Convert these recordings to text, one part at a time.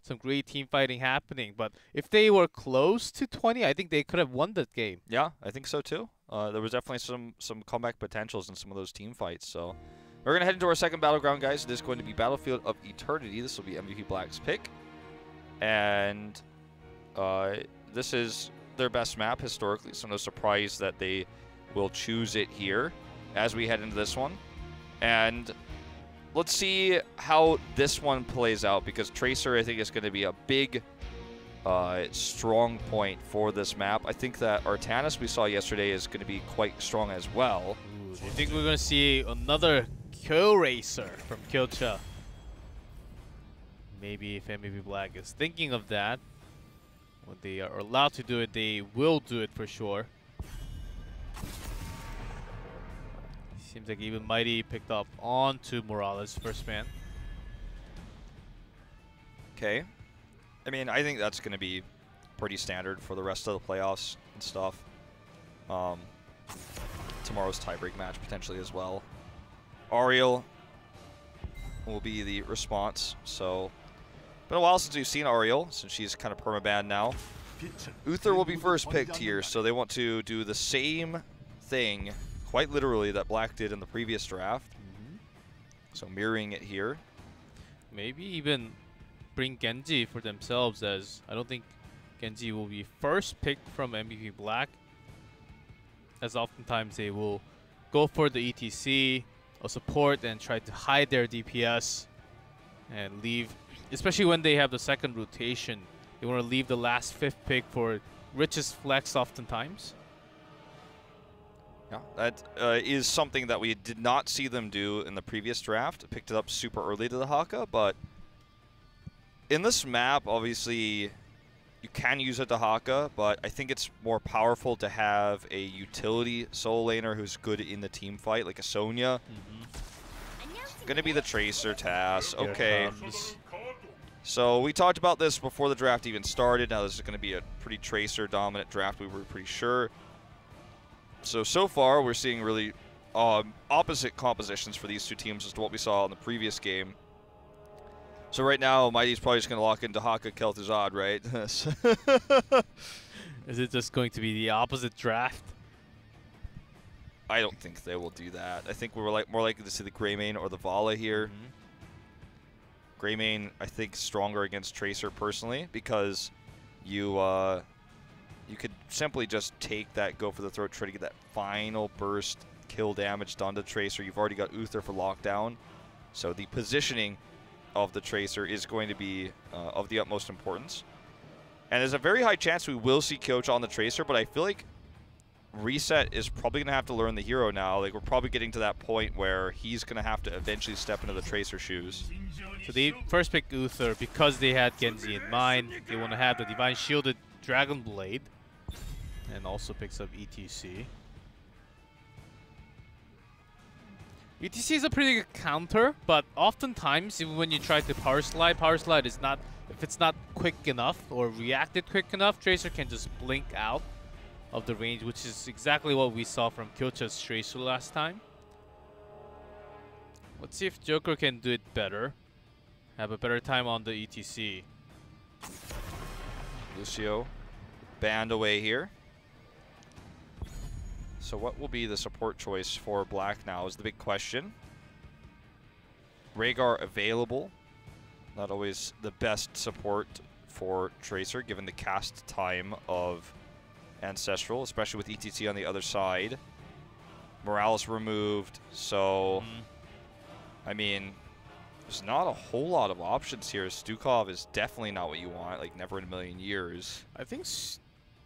some great team fighting happening. But if they were close to 20, I think they could have won that game. Yeah, I think so too. There was definitely some comeback potentials in some of those team fights. So we're going to head into our second battleground, guys. It is going to be Battlefield of Eternity. This will be MVP Black's pick. And this is their best map historically, so no surprise that they will choose it here as we head into this one. And let's see how this one plays out, because Tracer, I think, is going to be a big, strong point for this map. I think that Artanis we saw yesterday is going to be quite strong as well. Ooh, do you think we're going to see another Kill Racer from Kyocha? Maybe if MVP Black is thinking of that, when they are allowed to do it, they will do it for sure. Seems like even Mighty picked up onto Morales first man. Okay. I mean, I think that's going to be pretty standard for the rest of the playoffs and stuff. Tomorrow's tiebreak match potentially as well. Ariel will be the response. So, been a while since we've seen Ariel, since she's kind of permabanned now. Uther will be first picked here, so they want to do the same thing, quite literally, that Black did in the previous draft. So mirroring it here. Maybe even bring Genji for themselves, as I don't think Genji will be first picked from MVP Black, as oftentimes they will go for the ETC or support and try to hide their DPS and leave, especially when they have the second rotation. They want to leave the last fifth pick for richest flex oftentimes. Yeah, that is something that we did not see them do in the previous draft. Picked it up super early to the Haka, but in this map, obviously, you can use it to Haka, but I think it's more powerful to have a utility solo laner who's good in the team fight, like a Sonya. Gonna be the Tracer task. Okay. So we talked about this before the draft even started. Now this is gonna be a pretty Tracer dominant draft, we were pretty sure. So far we're seeing really opposite compositions for these two teams as to what we saw in the previous game. So right now, Mighty's probably just going to lock into Haka Kel'Thuzad, right? Is it just going to be the opposite draft? I don't think they will do that. I think we're more likely to see the Greymane or the Vala here. Greymane, I think, stronger against Tracer personally, because you could simply just take that, go for the throat, try to get that final burst kill damage done to Tracer. You've already got Uther for lockdown, so the positioning of the Tracer is going to be of the utmost importance. And there's a very high chance we will see Kyocha on the Tracer, but I feel like Reset is probably going to have to learn the hero now. Like, we're probably getting to that point where he's going to have to eventually step into the Tracer shoes. So they first picked Uther because they had Genji in mind. They want to have the Divine Shielded Dragon Blade, and also picks up ETC. ETC is a pretty good counter, but oftentimes, even when you try to power slide is not, if it's not quick enough or reacted quick enough, Tracer can just blink out of the range, which is exactly what we saw from Kyocha's Tracer last time. Let's see if Joker can do it better, have a better time on the ETC. Lucio banned away here. So what will be the support choice for Black now is the big question. Rhaegar available. Not always the best support for Tracer, given the cast time of Ancestral, especially with ETC on the other side. Morales removed, so I mean, there's not a whole lot of options here. Stukov is definitely not what you want, like never in a million years. I think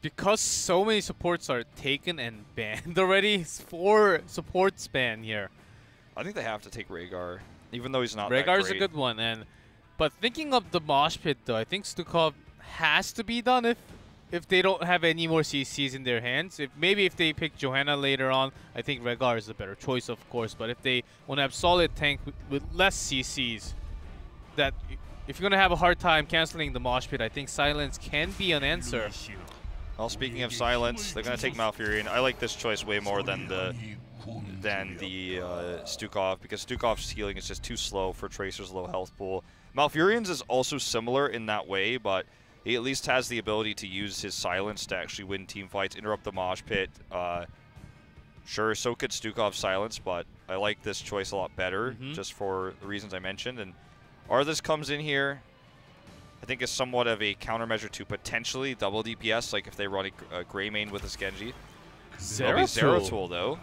because so many supports are taken and banned already, it's 4 supports ban here. I think they have to take Rhaegar, even though he's not Rhaegar's a good one, but thinking of the mosh pit though, I think Stukov has to be done if they don't have any more CCs in their hands. Maybe if they pick Johanna later on, I think Rhaegar is a better choice, of course. But if they want to have solid tank with less CCs, that if you're going to have a hard time canceling the mosh pit, I think Silence can be an answer. Well, speaking of Silence, they're going to take Malfurion. I like this choice way more than the Stukov, because Stukov's healing is just too slow for Tracer's low health pool. Malfurions is also similar in that way, but he at least has the ability to use his silence to actually win team fights, interrupt the mosh pit. Sure, so could Stukov's silence, but I like this choice a lot better, just for the reasons I mentioned. And Arthas comes in here, I think is somewhat of a countermeasure to potentially double DPS, like if they run a Grey main with his Genji. Zeratul, though.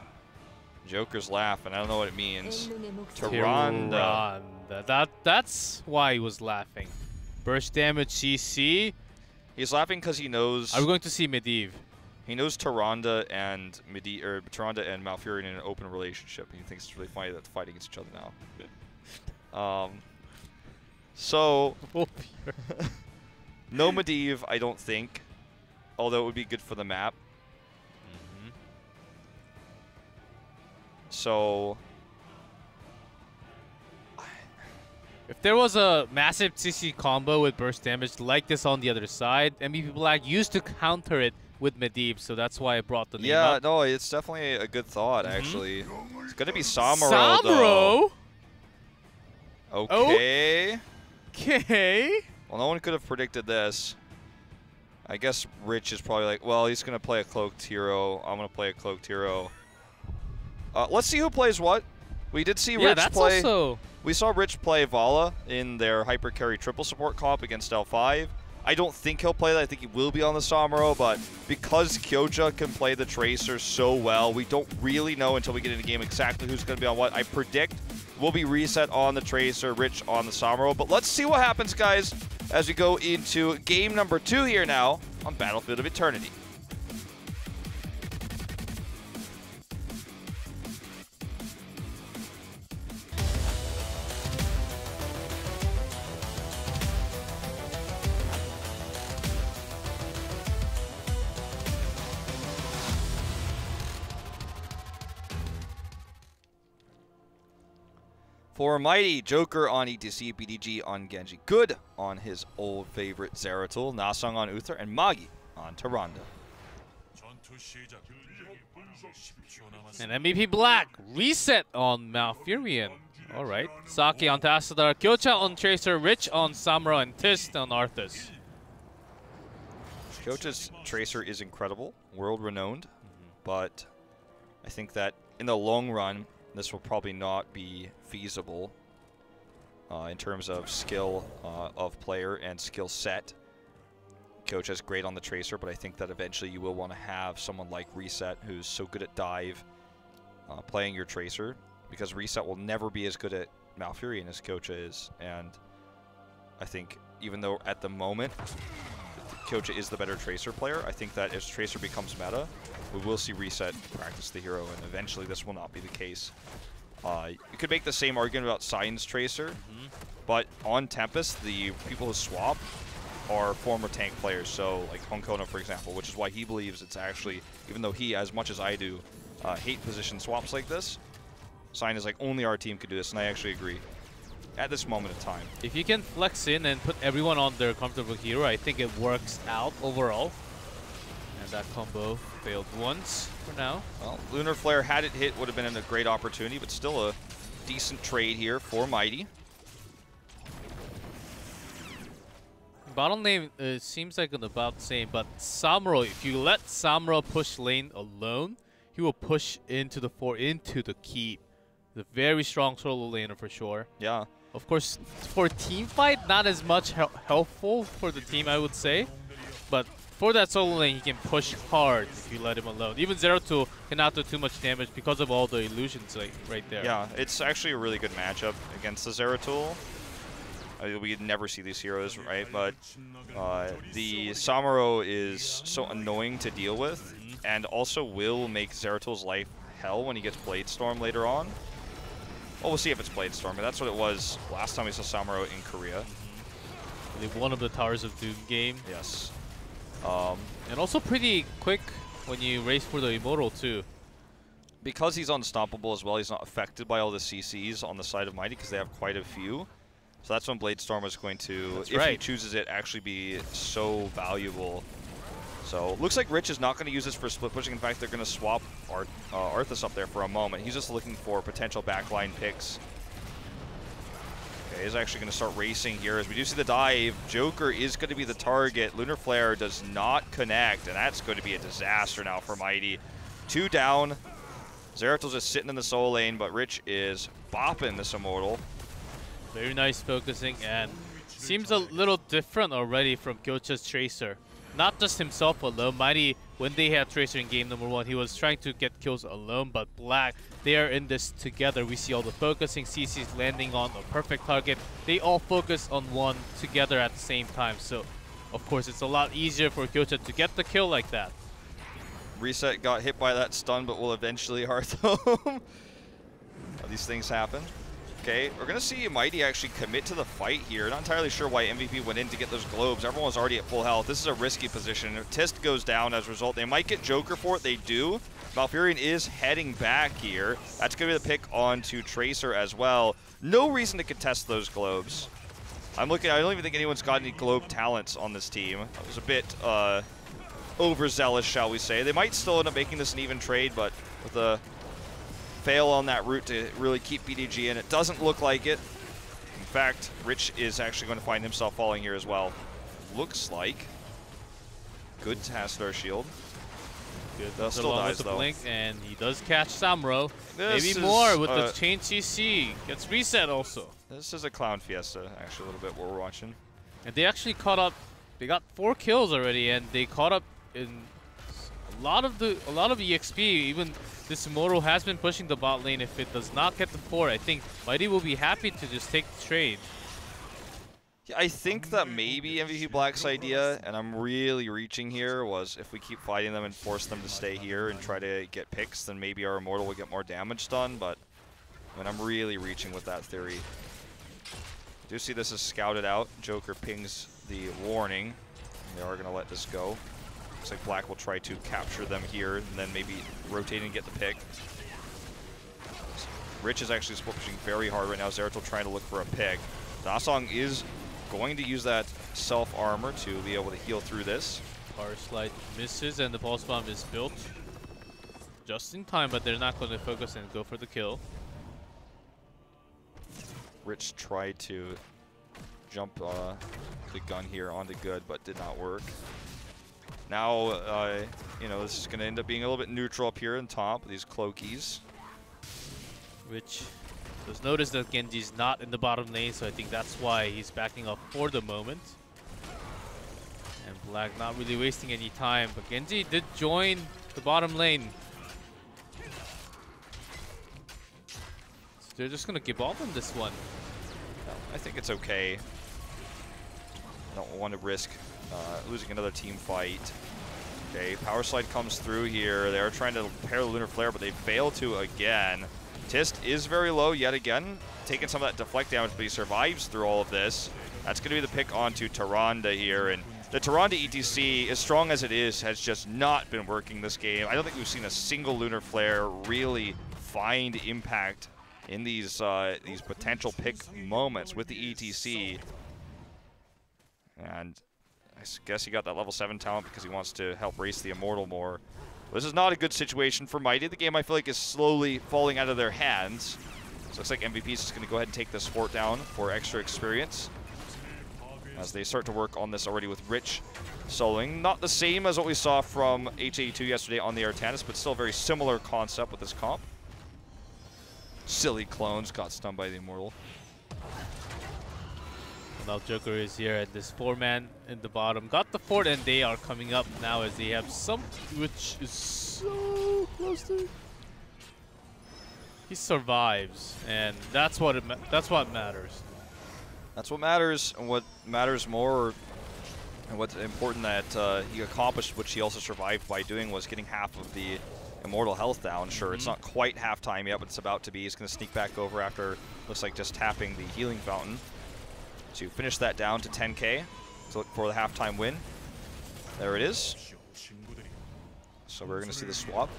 Joker's laugh, and I don't know what it means. Tyrande. That's why he was laughing. Burst damage CC. He's laughing because he knows. Are we going to see Medivh? He knows Tyrande and Malfurion in an open relationship, and he thinks it's really funny that they're fighting against each other now. So no Medivh, I don't think. Although it would be good for the map. So if there was a massive CC combo with burst damage like this on the other side, MVP Black used to counter it with Medivh, so that's why I brought the name up. Yeah, no, it's definitely a good thought, actually. It's going to be Samuro, though. Okay. Okay. Well, no one could have predicted this. I guess Rich is probably like, well, he's going to play a cloaked hero. I'm going to play a cloaked hero. Let's see who plays what. We did see Rich play. We saw Rich play Vala in their hyper carry triple support comp against L5. I don't think he'll play that. I think he will be on the Samuro, but because Kyoja can play the Tracer so well, we don't really know until we get into the game exactly who's going to be on what. I predict we'll be Reset on the Tracer, Rich on the Samuro. But let's see what happens, guys, as we go into game number 2 here now on Battlefield of Eternity. For Mighty, Joker on ETC, BDG on Genji. Good on his old favorite Zeratul, Nasung on Uther, and Magi on Tyrande. And MVP Black, Reset on Malfurion. Alright. Saki on Tassadar, Kyocha on Tracer, Rich on Samuro, and Tist on Arthas. Kyocha's Tracer is incredible, world-renowned, but I think that in the long run, this will probably not be feasible in terms of skill of player and skill set. Kyocha is great on the Tracer, but I think that eventually you will want to have someone like Reset who's so good at dive playing your Tracer, because Reset will never be as good at Malfurion as Kyocha is. And I think even though at the moment Kyocha is the better Tracer player, I think that as Tracer becomes meta, we will see Reset practice the hero, and eventually this will not be the case. You could make the same argument about Science Tracer, but on Tempest, the people who swap are former tank players, so like Honkona, for example, which is why he believes it's actually, even though he, as much as I do, hate position swaps like this, Sign is like, only our team could do this, and I actually agree. At this moment in time. If you can flex in and put everyone on their comfortable hero, I think it works out overall. And that combo failed once for now. Well, Lunar Flare, had it hit, would have been a great opportunity, but still a decent trade here for Mighty. Bottom lane seems like about the same, but Samuro, if you let Samuro push lane alone, he will push into the keep. The very strong solo laner for sure. Yeah. Of course, for team fight, not as much helpful for the team, I would say. But for that solo lane, he can push hard if you let him alone. Even Zeratul cannot do too much damage because of all the illusions like right there. Yeah, it's actually a really good matchup against the Zeratul. We'd never see these heroes, right? But the Samuro is so annoying to deal with, and also will make Zeratul's life hell when he gets Blade Storm later on. Well, we'll see if it's Blade Storm, but that's what it was last time we saw Samuro in Korea. One of the Towers of Doom game. Yes. And also pretty quick when you race for the Immortal too. Because he's unstoppable as well, he's not affected by all the CCs on the side of Mighty because they have quite a few. So that's when Blade Storm is going to, he chooses it, actually be so valuable. So looks like Rich is not going to use this for split pushing. In fact, they're going to swap Arthas up there for a moment. He's just looking for potential backline picks. Okay, he's actually going to start racing here. As we do see the dive, Joker is going to be the target. Lunar Flare does not connect, and that's going to be a disaster now for Mighty. 2 down. Zeratil's just sitting in the solo lane, but Rich is bopping this Immortal. Very nice focusing, and seems a little different already from Gyocha's Tracer. Not just himself alone. Mighty, when they had Tracer in game number 1, he was trying to get kills alone, but Black, they are in this together. We see all the focusing, CC's landing on a perfect target. They all focus on one together at the same time, so of course it's a lot easier for Gyocha to get the kill like that. Reset got hit by that stun, but will eventually hearth home. These things happen. Okay, we're going to see Mighty actually commit to the fight here. Not entirely sure why MVP went in to get those globes. Everyone was already at full health. This is a risky position. If Tist goes down as a result, they might get Joker for it. They do. Malfurion is heading back here. That's going to be the pick onto Tracer as well. No reason to contest those globes. I'm looking. I don't even think anyone's got any globe talents on this team. It was a bit overzealous, shall we say. They might still end up making this an even trade, but with a fail on that route to really keep BDG in, it doesn't look like it. In fact, Rich is actually going to find himself falling here as well. Looks like. Good Tassadar shield. Good. Still dies though. Blink, and he does catch Samro. Maybe more with the chain CC. Gets reset also. This is a clown fiesta, actually, a little bit what we're watching. And they actually caught up. They got 4 kills already, and they caught up in a lot of EXP. Even this Immortal has been pushing the bot lane. If it does not get the 4, I think Mighty will be happy to just take the trade. Yeah, I think that maybe MVP Black's idea, and I'm really reaching here, was if we keep fighting them and force them to stay here and try to get picks, then maybe our Immortal will get more damage done, but I mean, I'm really reaching with that theory. I do see this is scouted out. Joker pings the warning. They are going to let this go. Looks like Black will try to capture them here and then maybe rotate and get the pick. Rich is actually pushing very hard right now. Zeratil trying to look for a pick. Dasong is going to use that self-armor to be able to heal through this. Power slide misses and the pulse bomb is built just in time, but they're not going to focus and go for the kill. Rich tried to jump the gun here onto good, but did not work. Now, you know, this is going to end up being a little bit neutral up here in top, these cloakies. Rich does notice that Genji's not in the bottom lane, so I think that's why he's backing up for the moment. And Black not really wasting any time, but Genji did join the bottom lane. So they're just going to give up on this one. I think it's okay. I don't want to risk losing another team fight. Okay, Power Slide comes through here. They're trying to pair the Lunar Flare, but they fail to again. Tist is very low yet again, taking some of that deflect damage, but he survives through all of this. That's going to be the pick onto Tyrande here, and the Tyrande ETC, as strong as it is, has just not been working this game. I don't think we've seen a single Lunar Flare really find impact in these potential pick moments with the ETC. And I guess he got that level 7 talent because he wants to help race the Immortal more. This is not a good situation for Mighty. The game, I feel like, is slowly falling out of their hands. So it looks like MVP is just going to go ahead and take this fort down for extra experience, as they start to work on this already with Rich soloing. Not the same as what we saw from H82 yesterday on the Artanis, but still a very similar concept with this comp. Silly clones got stunned by the Immortal. Now Joker is here at this 4-man in the bottom. Got the fort, and they are coming up now as they have some, which is so close to. He survives, and that's what matters. That's what matters, and what matters more, and what's important that he accomplished, which he also survived by doing, was getting half of the Immortal health down. Sure, it's not quite halftime yet, but it's about to be. He's going to sneak back over after, looks like, just tapping the healing fountain to finish that down to 10k to look for the halftime win. There it is. So we're going to see the swap.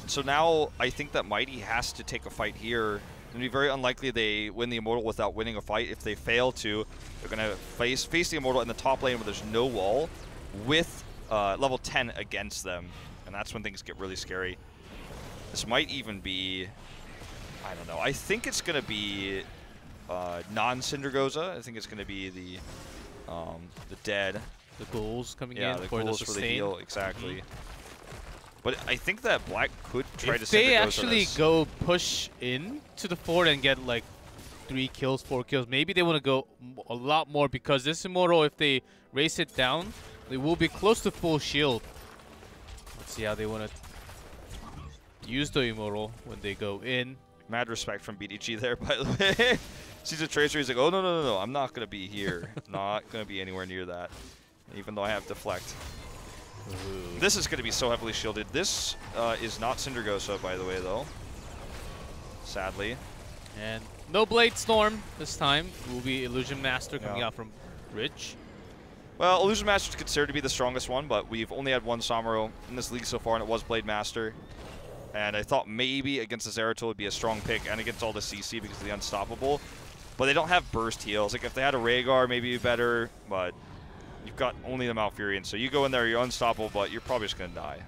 So now I think that Mighty has to take a fight here. It's going to be very unlikely they win the Immortal without winning a fight. If they fail to, they're going to face the Immortal in the top lane where there's no wall with level 10 against them. And that's when things get really scary. This might even be, I don't know, I think it's going to be non-Syndergoza. I think it's going to be the dead. The ghouls coming Yeah, in the for ghouls the for the sustain. heal, exactly. But I think that Black could try to If they Syndergoza actually this. go push in to the fort and get like 3 kills, 4 kills, maybe they want to go a lot more, because this Immortal, if they race it down, they will be close to full shield. Let's see how they want to use the Immortal when they go in. Mad respect from BDG there, by the way. Sees a Tracer, he's like, oh, no, I'm not going to be here. Not going to be anywhere near that, even though I have Deflect. Ooh. This is going to be so heavily shielded. This is not Syndergoza, by the way, though. Sadly. And no Blade Storm this time. It will be Illusion Master coming out from Rich. Well, Illusion Master is considered to be the strongest one, but we've only had one Samuro in this league so far, and it was Blade Master. And I thought maybe against the Zeratul would be a strong pick, and against all the CC because of the Unstoppable. But they don't have burst heals. Like, if they had a Rhaegar, maybe better, but you've got only the Malfurion. So you go in there, you're unstoppable, but you're probably just going to die.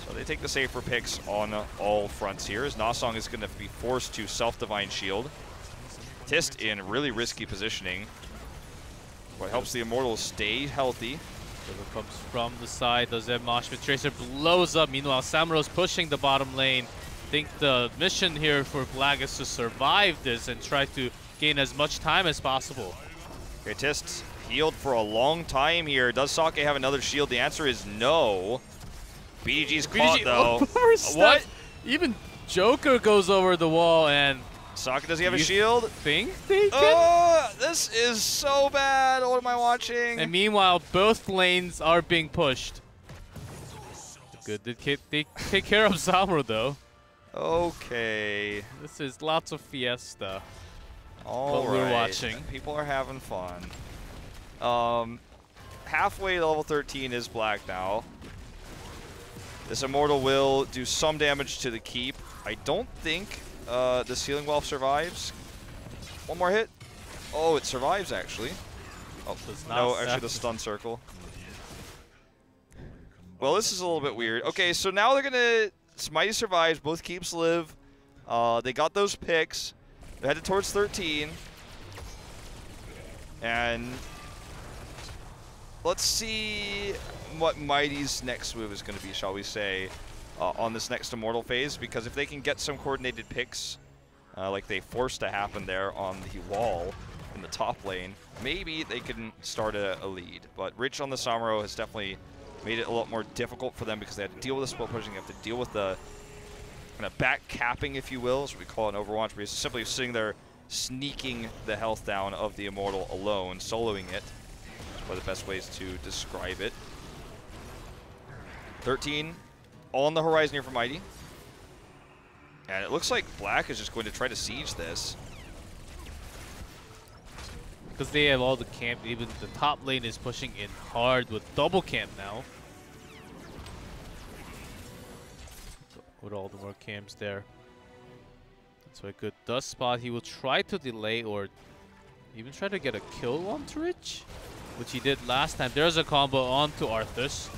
So they take the safer picks on all fronts here, as Nasong is going to be forced to self-Divine Shield. Tist in really risky positioning. What helps the Immortals stay healthy. River comes from the side, does that Moshpit Tracer blows up. Meanwhile, Samuro's pushing the bottom lane. I think the mission here for Black is to survive this and try to gain as much time as possible. Okay, Tist healed for a long time here. Does Sake have another shield? The answer is no. BDG's caught, though. What? Even Joker goes over the wall, and Sake, does he have a shield? Think they can? Oh, this is so bad. What am I watching? And meanwhile, both lanes are being pushed. Good. They take care of Samuro, though. Okay. This is lots of fiesta. All what right. we're watching. People are having fun. Halfway to level 13 is Black now. This Immortal will do some damage to the keep. I don't think the Sealing Whelp survives. One more hit. Oh, it survives, actually. Oh, no, actually the Stun Circle. Well, this is a little bit weird. Okay, so now they're going to... Mighty survives. Both keeps live. They got those picks. They're headed towards 13. And let's see what Mighty's next move is going to be, shall we say, on this next Immortal phase. Because if they can get some coordinated picks, like they forced to happen there on the wall in the top lane, maybe they can start a lead. But Rich on the Samuro has definitely made it a lot more difficult for them because they had to deal with the split pushing, they have to deal with the kind of back capping, if you will, is what we call it in Overwatch, where he's simply sitting there sneaking the health down of the Immortal alone, soloing it. That's one of the best ways to describe it. 13 on the horizon here for Mighty. And it looks like Black is just going to try to siege this. Because they have all the camp, even the top lane is pushing in hard with double camp now. With all the more camps there. That's a good dust spot. He will try to delay or even try to get a kill onto Rich, which he did last time. There's a combo onto Arthas.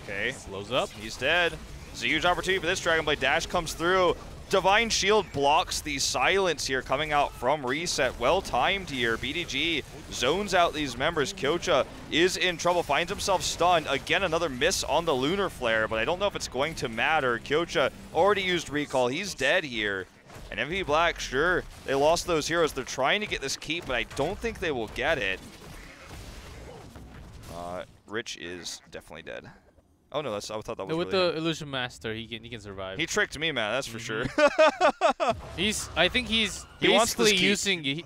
Okay. Slows up. He's dead. It's a huge opportunity for this Dragonblade. Dash comes through. Divine Shield blocks the silence here coming out from Reset. Well timed here. BDG zones out these members. Kyocha is in trouble, finds himself stunned. Again, another miss on the Lunar Flare, but I don't know if it's going to matter. Kyocha already used Recall. He's dead here. And MVP Black, sure, they lost those heroes. They're trying to get this keep, but I don't think they will get it. Rich is definitely dead. Oh no, I thought that was with really the Illusion Master, he can survive. He tricked me, man. That's for sure. I think he's He wants this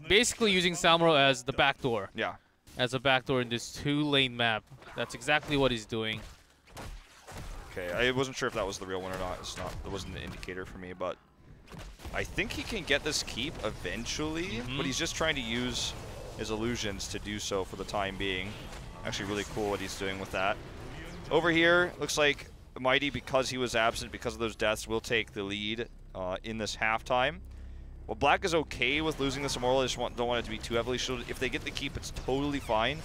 basically using Samuro as the backdoor. Yeah. As a backdoor in this 2-lane map. That's exactly what he's doing. Okay, I wasn't sure if that was the real one or not. It wasn't an indicator for me, but I think he can get this keep eventually. But he's just trying to use his illusions to do so for the time being. Actually, really cool what he's doing with that. Over here, looks like Mighty, because he was absent, because of those deaths, will take the lead in this halftime. Well, Black is okay with losing this Immortal. I just don't want it to be too heavily shielded. If they get the keep, it's totally fine,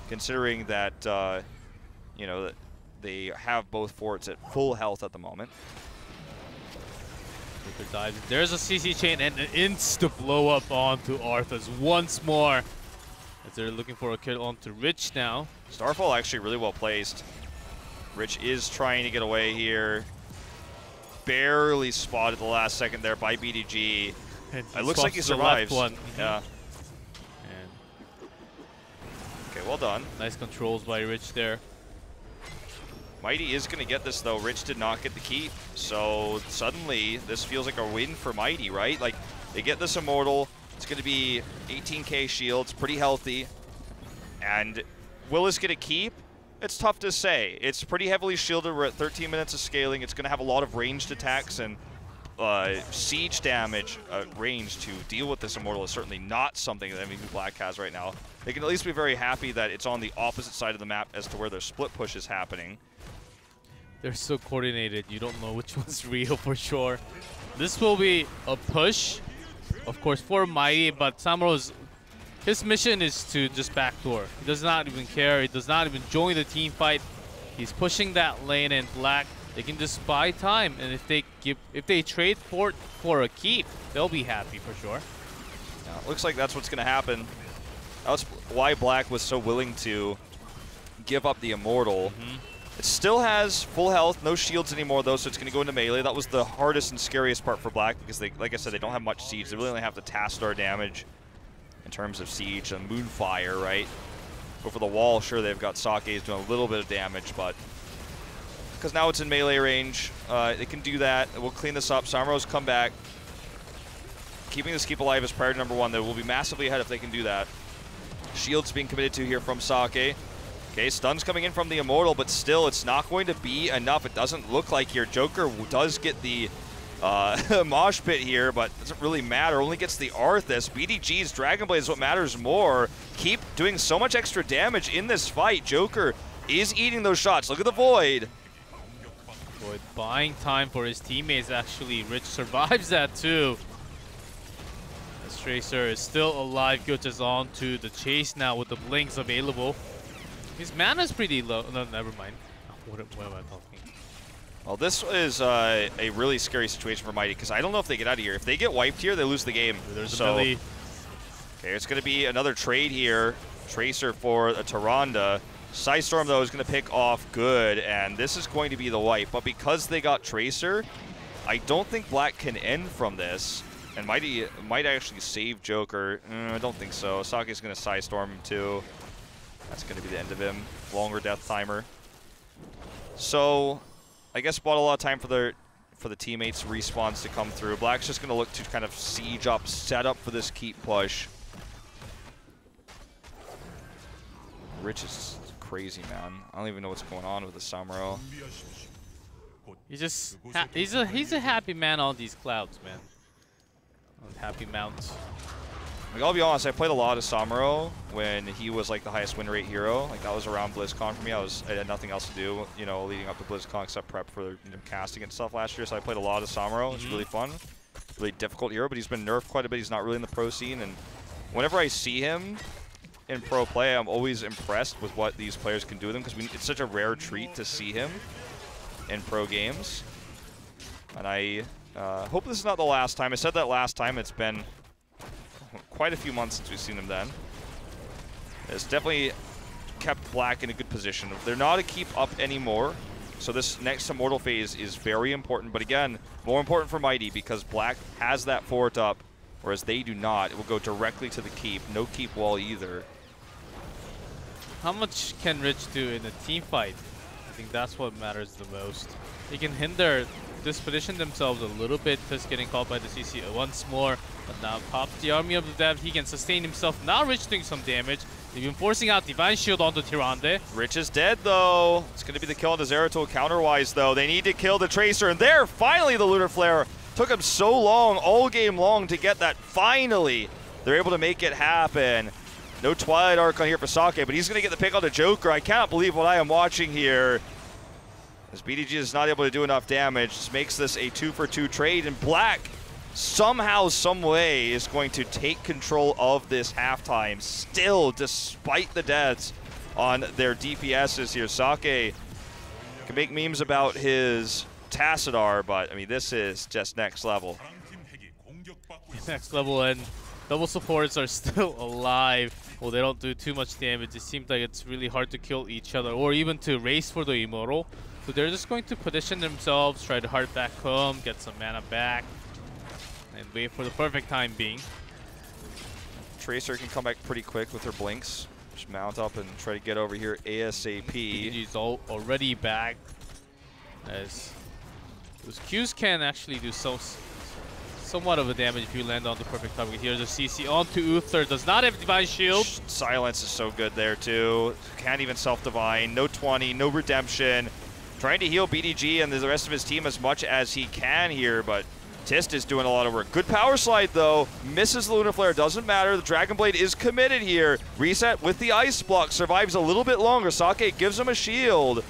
considering that, you know, that they have both forts at full health at the moment. Joker dives. There's a CC chain and an insta blow up onto Arthas once more. As they're looking for a kill onto Rich now. Starfall actually really well placed. Rich is trying to get away here. Barely spotted the last second there by BDG. It looks like he survives. Yeah. And okay, well done. nice controls by Rich there. Mighty is going to get this, though. Rich did not get the keep. So suddenly, this feels like a win for Mighty, right? Like, they get this Immortal. It's going to be 18k shields, pretty healthy. And will this get a keep? It's tough to say. It's pretty heavily shielded. We're at 13 minutes of scaling. It's going to have a lot of ranged attacks and siege damage range to deal with this Immortal is certainly not something that MVP Black has right now. They can at least be very happy that it's on the opposite side of the map as to where their split push is happening. They're so coordinated, you don't know which one's real for sure. This will be a push, of course, for Mighty, but Samuro's his mission is to just backdoor. He does not even care. He does not even join the team fight. He's pushing that lane, and Black, they can just buy time, and if they trade for a keep, they'll be happy for sure. Yeah, it looks like that's what's going to happen. That's why Black was so willing to give up the Immortal. It still has full health, no shields anymore though, so it's going to go into melee. That was the hardest and scariest part for Black because they, like I said, they don't have much siege. They really only have the Task Star damage in terms of siege and Moonfire, right? Go for the wall, sure, they've got Sake's doing a little bit of damage, but because now it's in melee range, they can do that. We'll clean this up. Samuro's come back. Keeping this keep alive is priority number one. They will be massively ahead if they can do that. Shields being committed to here from Sake. Okay, stuns coming in from the Immortal, but still, it's not going to be enough. It doesn't look like here. Joker does get the mosh pit here, but doesn't really matter. Only gets the Arthas. BDG's Dragon Blade is what matters more. Keep doing so much extra damage in this fight. Joker is eating those shots. Look at the Void. Void buying time for his teammates, actually. Rich survives that too. As Tracer is still alive. Gota's on to the chase now with the blinks available. His mana's pretty low. No, never mind. What am I talking? Well, this is a really scary situation for Mighty because I don't know if they get out of here. If they get wiped here, they lose the game. There's a Billy. Okay, it's going to be another trade here. Tracer for a Tyrande. Psystorm, though, is going to pick off good, and this is going to be the wipe. But because they got Tracer, I don't think Black can end from this. And Mighty might actually save Joker. I don't think so. Sake's going to Psystorm him, too. That's going to be the end of him. Longer death timer. So, I guess bought a lot of time for the teammates' respawns to come through. Black's just going to look to kind of siege up, set up for this keep push. Rich is crazy, man. I don't even know what's going on with the Samuro. He's just he's a happy man on these clouds, man. On happy mounts. Like, I'll be honest, I played a lot of Samuro when he was like the highest win rate hero. Like, that was around BlizzCon for me. I had nothing else to do, you know, leading up to BlizzCon except prep for casting and stuff last year. So I played a lot of Samuro. It's really fun, really difficult hero. But he's been nerfed quite a bit. He's not really in the pro scene. And whenever I see him in pro play, I'm always impressed with what these players can do with him because it's such a rare treat to see him in pro games. And I hope this is not the last time. I said that last time. It's been quite a few months since we've seen him then. It's definitely kept Black in a good position. They're not a keep up anymore, so this next Immortal phase is very important. But again, more important for Mighty because Black has that fort up, whereas they do not. It will go directly to the keep. No keep wall either. How much can Rich do in a team fight? I think that's what matters the most. They can hinder, disposition themselves a little bit, just getting caught by the CC once more. But now pops the Army of the Dead. He can sustain himself. Now Rich doing some damage. They've been forcing out Divine Shield onto Tyrande. Rich is dead, though. It's going to be the kill on the Zeratul counter-wise, though. They need to kill the Tracer. And there, finally, the Lunar Flare. Took him so long, all game long, to get that. Finally, they're able to make it happen. No Twilight Archon here for Sake, but he's going to get the pick on the Joker. I cannot believe what I am watching here. As BDG is not able to do enough damage, this makes this a 2-for-2 trade, and Black somehow, some way, is going to take control of this halftime. Still, despite the deaths on their DPSs here, Sake can make memes about his Tassadar, but I mean, this is just next level. Next level, and double supports are still alive. Well, they don't do too much damage. It seems like it's really hard to kill each other or even to race for the immortal. So they're just going to position themselves, try to hard back home, get some mana back, and wait for the perfect time being. Tracer can come back pretty quick with her blinks. Just mount up and try to get over here ASAP. He's already back, as those Qs can actually do somewhat of a damage if you land on the perfect target. Here's a CC onto Uther. Does not have Divine Shield. Silence is so good there too. Can't even self-divine. No 20, no redemption. Trying to heal BDG and the rest of his team as much as he can here, but Tist is doing a lot of work. Good power slide though. Misses the Lunar Flare. Doesn't matter. The Dragon Blade is committed here. Reset with the Ice Block. Survives a little bit longer. Sake gives him a shield.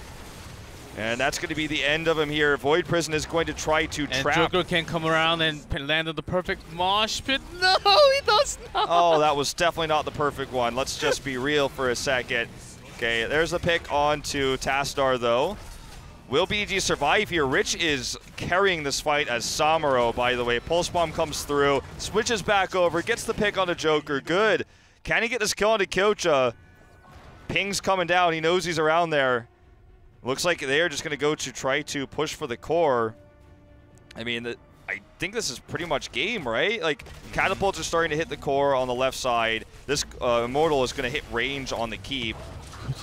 And that's going to be the end of him here. Void Prison is going to try to trap. And Joker can come around and land on the perfect mosh pit. No, he does not. Oh, that was definitely not the perfect one. Let's just be real for a second. Okay, there's the pick onto Tassadar though. Will BG survive here? Rich is carrying this fight as Samuro, by the way. Pulse Bomb comes through, switches back over, gets the pick on the Joker. Good. Can he get this kill onto Kyocha? Ping's coming down. He knows he's around there. Looks like they're just going to go to try to push for the core. I mean, I think this is pretty much game, right? Like, catapults are starting to hit the core on the left side. This Immortal is going to hit range on the keep.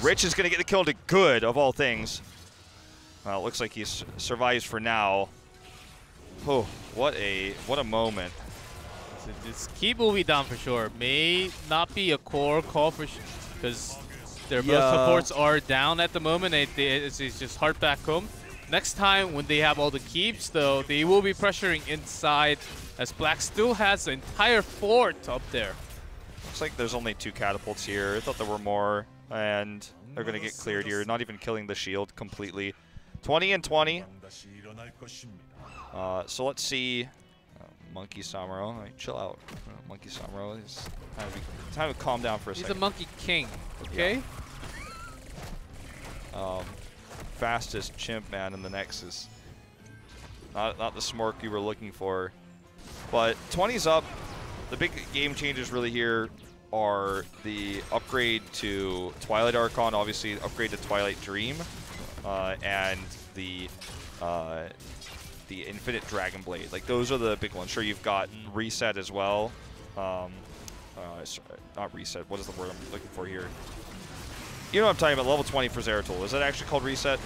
Rich is going to get the kill to Good, of all things. Well, it looks like he survives for now. Oh, what a moment. So this keep will be down for sure. May not be a core call for sure, because their both supports are down at the moment. It's just hard back home. Next time when they have all the keeps, though, they will be pressuring inside, as Black still has the entire fort up there. Looks like there's only 2 catapults here. I thought there were more, and they're going to get cleared here. Not even killing the shield completely. 20 and 20. So let's see. Monkey Samuro. Right, chill out. Monkey Samuro. It's time to calm down for a second. He's a Monkey King, okay? Yeah. Fastest chimp man in the Nexus. Not the smork you were looking for. But 20's up. The big game changers really here are the upgrade to Twilight Archon, obviously upgrade to Twilight Dream, and the Infinite Dragon Blade. Like, those are the big ones. Sure, you've got Reset as well. Sorry, not Reset. What is the word I'm looking for here? You know what I'm talking about. Level 20 for Zeratul. Is that actually called Reset?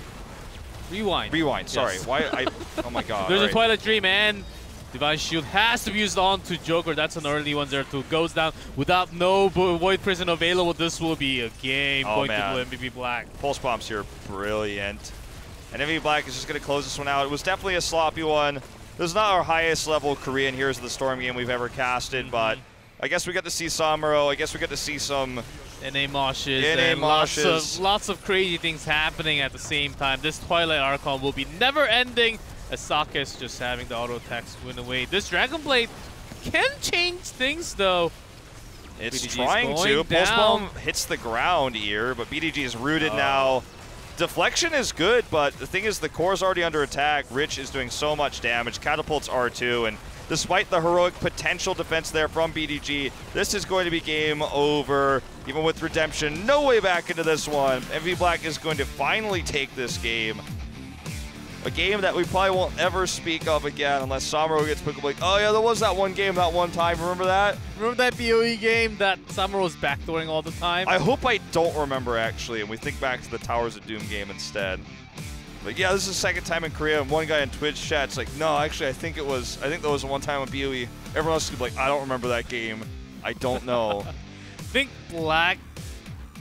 Rewind. Rewind. Sorry. Yes. Why? Oh my God. There's a Twilight Dream, and Divine Shield has to be used on to Joker. That's an early one. Zeratul goes down without no Void Prison available. This will be a game going to MVP Black. Pulse Bombs here, brilliant. And MVP Black is just going to close this one out. It was definitely a sloppy one. This is not our highest level Korean Heroes of the Storm game we've ever casted, but I guess we got to see Samuro. I guess we got to see some NA moshes and lots of crazy things happening at the same time. This Twilight Archon will be never ending, as Sake's just having the auto attacks win away. This Dragon Blade can change things though. It's BDG trying to. Pulse Bomb hits the ground here, but BDG is rooted now. Deflection is good, but the thing is the core's already under attack. Rich is doing so much damage. Catapults are too, and despite the heroic potential defense there from BDG, this is going to be game over. Even with redemption, no way back into this one. MVP Black is going to finally take this game. A game that we probably won't ever speak of again unless Samuro gets picked up like, oh yeah, there was that one game that one time. Remember that? Remember that BOE game that Samuro was backdooring all the time? I hope I don't remember, actually, and we think back to the Towers of Doom game instead. But yeah, this is the second time in Korea, and one guy in Twitch chat's like, no, actually, I think that was the one time on BOE. Everyone else is like, I don't remember that game. I don't know. I think Black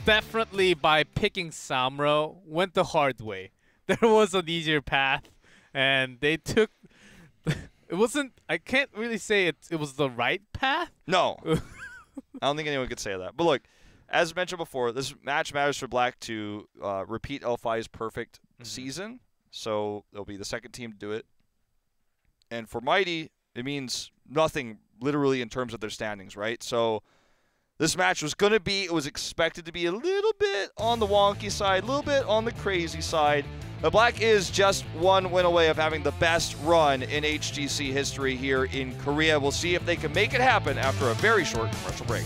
definitely, by picking Samuro, went the hard way. There was an easier path, and they took. It wasn't. I can't really say it was the right path. No, I don't think anyone could say that. But look, as mentioned before, this match matters for Black to repeat L5's perfect season. So they'll be the second team to do it. And for Mighty, it means nothing literally in terms of their standings, right? So This match was going to be, it was expected to be a little bit on the wonky side, a little bit on the crazy side. But Black is just one win away of having the best run in HGC history here in Korea. We'll see if they can make it happen after a very short commercial break.